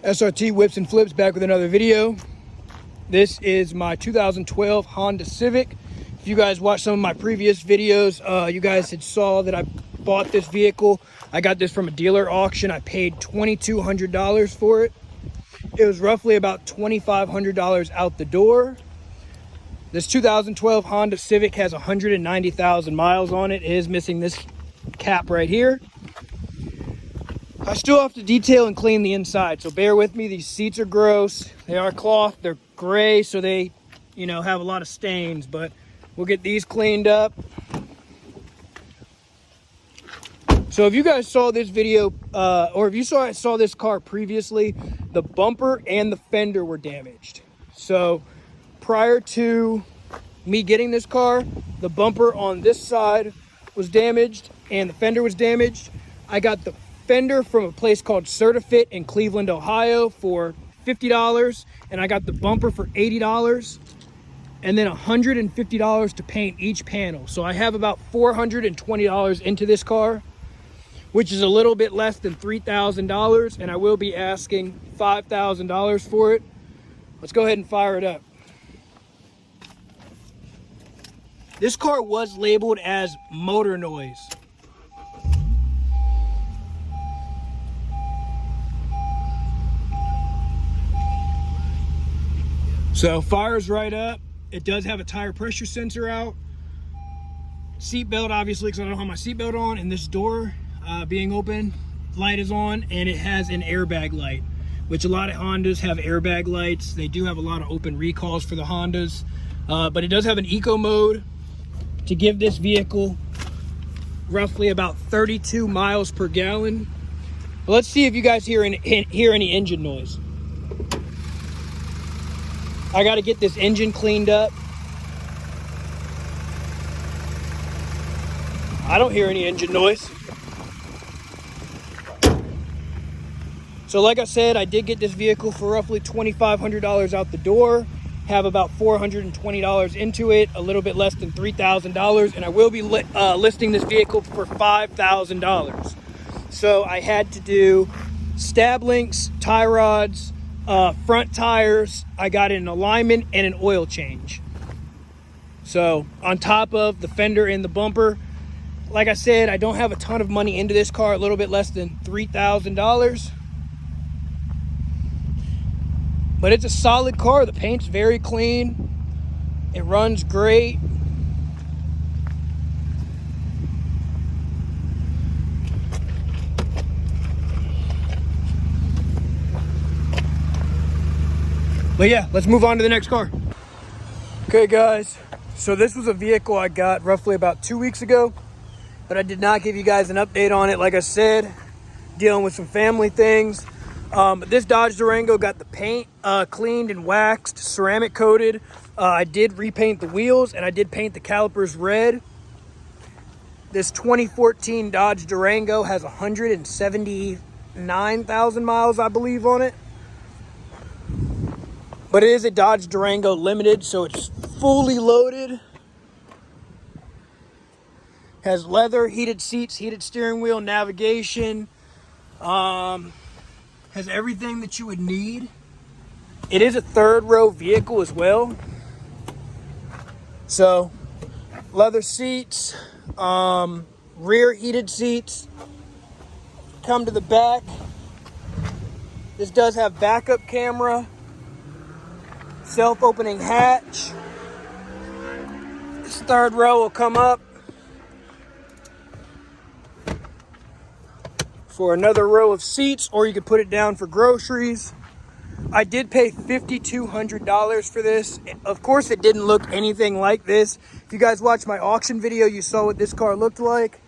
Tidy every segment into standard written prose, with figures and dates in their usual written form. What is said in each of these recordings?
SRT Whips and Flips back with another video. This is my 2012 Honda Civic. If you guys watched some of my previous videos, you guys had saw that I bought this vehicle. I got this from a dealer auction. I paid $2,200 for it. It was roughly about $2,500 out the door. This 2012 Honda Civic has 190,000 miles on it. It is missing this cap right here. I still have to detail and clean the inside, so bear with me. These seats are gross. They are cloth. They're gray, so they, have a lot of stains, but we'll get these cleaned up. So if you guys saw this video, or if you saw this car previously, the bumper and the fender were damaged. So prior to me getting this car, the bumper on this side was damaged and the fender was damaged. I got the fender from a place called Certifit in Cleveland, Ohio for $50, and I got the bumper for $80, and then $150 to paint each panel. So I have about $420 into this car, which is a little bit less than $3,000, and I will be asking $5,000 for it. Let's go ahead and fire it up. This car was labeled as motor noise. So fires right up. It does have a tire pressure sensor out. Seat belt, obviously, because I don't have my seat belt on, and this door being open, light is on, and it has an airbag light, which a lot of Hondas have airbag lights. They do have a lot of open recalls for the Hondas, but it does have an eco mode to give this vehicle roughly about 32 miles per gallon. But let's see if you guys hear any engine noise. I got to get this engine cleaned up. I don't hear any engine noise. So like I said, I did get this vehicle for roughly $2,500 out the door. Have about $420 into it, a little bit less than $3,000, and I will be listing this vehicle for $5,000. So I had to do stab links, tie rods, front tires. I got an alignment and an oil change. So on top of the fender and the bumper, like I said, I don't have a ton of money into this car, a little bit less than $3,000. But it's a solid car. The paint's very clean. It runs great. But yeah, let's move on to the next car. Okay guys, so this was a vehicle I got roughly about 2 weeks ago, but I did not give you guys an update on it. Like I said, dealing with some family things. But this Dodge Durango got the paint cleaned and waxed, ceramic coated. I did repaint the wheels and I did paint the calipers red. This 2014 Dodge Durango has 179,000 miles, I believe, on it. But it is a Dodge Durango Limited, so it's fully loaded. Has leather, heated seats, heated steering wheel, navigation. Has everything that you would need. It is a third row vehicle as well. So, leather seats, rear heated seats. Come to the back. This does have backup camera, self-opening hatch. This third row will come up for another row of seats, or you could put it down for groceries. I did pay $5,200 for this. Of course, it didn't look anything like this. If you guys watched my auction video, you saw what this car looked like,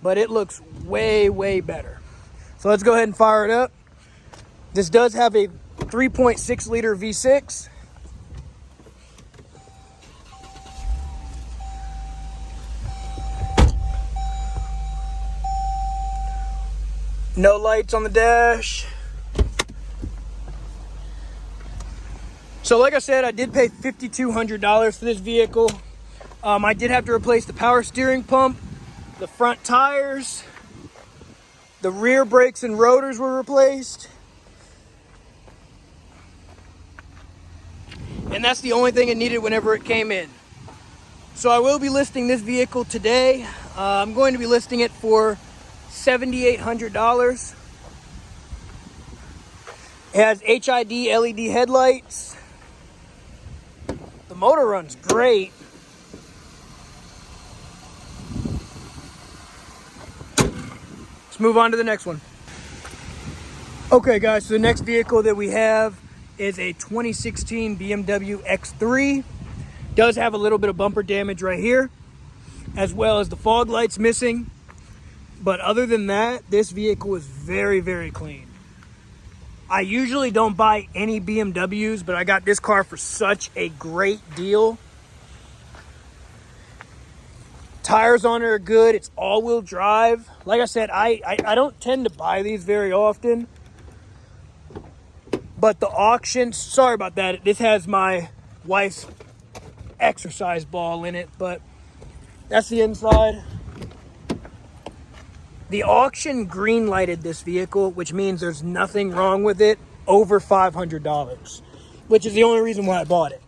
but it looks way, way better. So let's go ahead and fire it up. This does have a 3.6 liter V6. No lights on the dash. So like I said, I did pay $5,200 for this vehicle. I did have to replace the power steering pump, the front tires, the rear brakes and rotors were replaced. And that's the only thing it needed whenever it came in. So I will be listing this vehicle today. I'm going to be listing it for $7,800. It has HID LED headlights. The motor runs great. Let's move on to the next one. Okay guys, so the next vehicle that we have is a 2016 BMW X3. Does have a little bit of bumper damage right here, as well as the fog lights missing. But other than that, this vehicle is very, very clean. I usually don't buy any BMWs, but I got this car for such a great deal. Tires on it are good. It's all-wheel drive. Like I said, I don't tend to buy these very often. But the auction, sorry about that. This has my wife's exercise ball in it, but that's the inside. The auction green lighted this vehicle, which means there's nothing wrong with it over $500, which is the only reason why I bought it.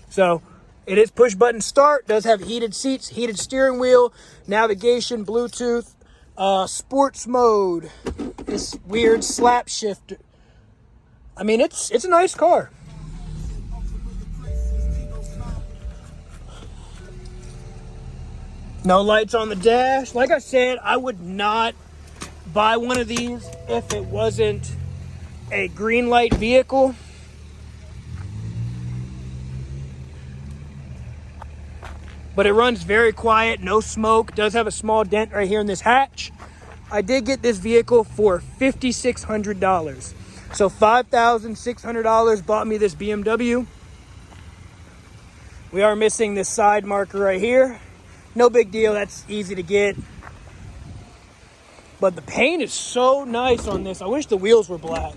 So it is push button start, does have heated seats, heated steering wheel, navigation, Bluetooth, sports mode, this weird slap shift. I mean, it's a nice car. No lights on the dash. Like I said, I would not buy one of these if it wasn't a green light vehicle. But it runs very quiet, no smoke. Does have a small dent right here in this hatch. I did get this vehicle for $5,600. So $5,600 bought me this BMW. We are missing this side marker right here. No big deal, that's easy to get. But the paint is so nice on this. I wish the wheels were black.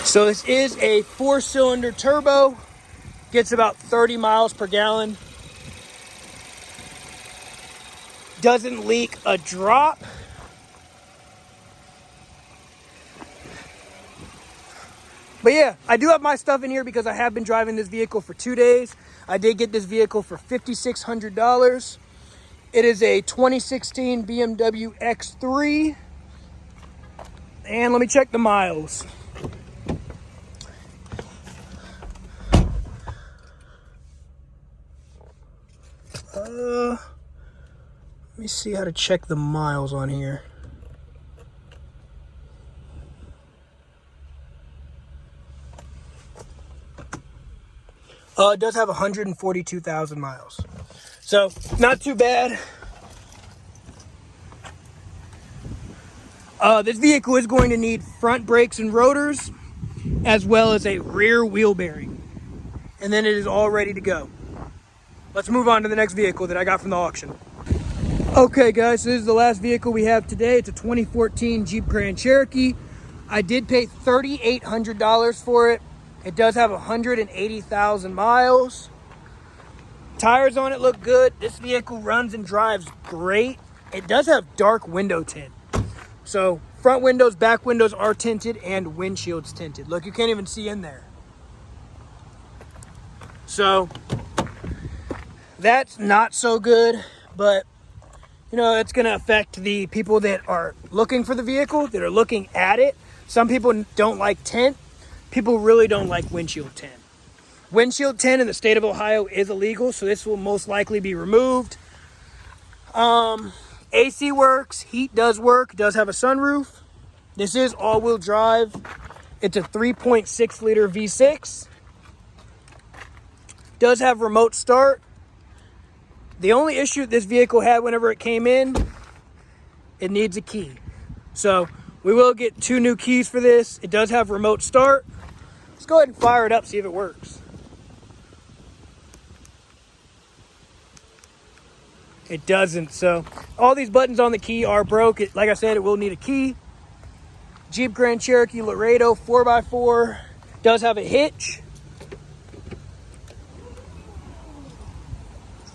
So this is a 4-cylinder turbo. Gets about 30 miles per gallon. Doesn't leak a drop. But yeah, I do have my stuff in here because I have been driving this vehicle for 2 days. I did get this vehicle for $5,600. It is a 2016 BMW X3. And let me check the miles. Let me see how to check the miles on here. It does have 142,000 miles. So, not too bad. This vehicle is going to need front brakes and rotors, as well as a rear wheel bearing. And then it is all ready to go. Let's move on to the next vehicle that I got from the auction. Okay guys, so this is the last vehicle we have today. It's a 2014 Jeep Grand Cherokee. I did pay $3,800 for it. It does have 180,000 miles. Tires on it look good. This vehicle runs and drives great. It does have dark window tint. So front windows, back windows are tinted and windshield's tinted. Look, you can't even see in there. So that's not so good, but you know, it's going to affect the people that are looking for the vehicle, that are looking at it. Some people don't like tint. People really don't like windshield tint. Windshield tint in the state of Ohio is illegal, so this will most likely be removed. AC works, heat does work, does have a sunroof. This is all-wheel drive. It's a 3.6 liter V6. Does have remote start. The only issue this vehicle had whenever it came in, it needs a key. So we will get 2 new keys for this. It does have remote start. Let's go ahead and fire it up, see if it works. It doesn't. So all these buttons on the key are broke. Like I said, it will need a key. Jeep Grand Cherokee Laredo 4x4. Does have a hitch.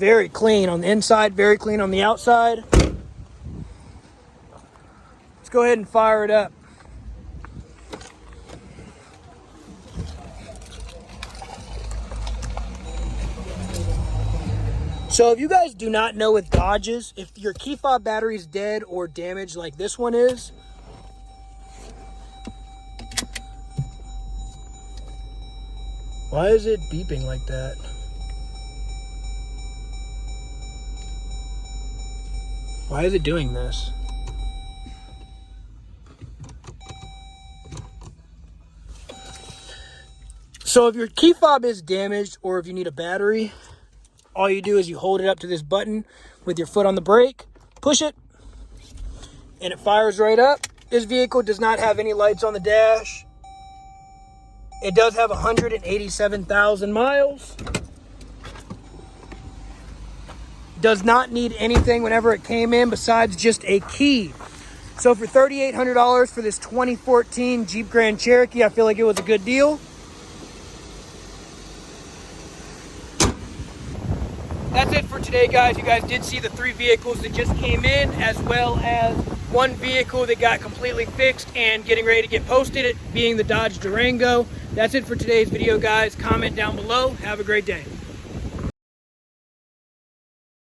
Very clean on the inside, very clean on the outside. Let's go ahead and fire it up. So if you guys do not know with Dodges, if your key fob battery is dead or damaged like this one is, why is it beeping like that? Why is it doing this? So if your key fob is damaged or if you need a battery, all you do is you hold it up to this button with your foot on the brake, push it, and it fires right up. This vehicle does not have any lights on the dash. It does have 187,000 miles. Does not need anything whenever it came in besides just a key. So for $3,800 for this 2014 Jeep Grand Cherokee, I feel like it was a good deal. That's it for today, guys. You guys did see the 3 vehicles that just came in, as well as 1 vehicle that got completely fixed and getting ready to get posted, it being the Dodge Durango. That's it for today's video, guys. Comment down below. Have a great day.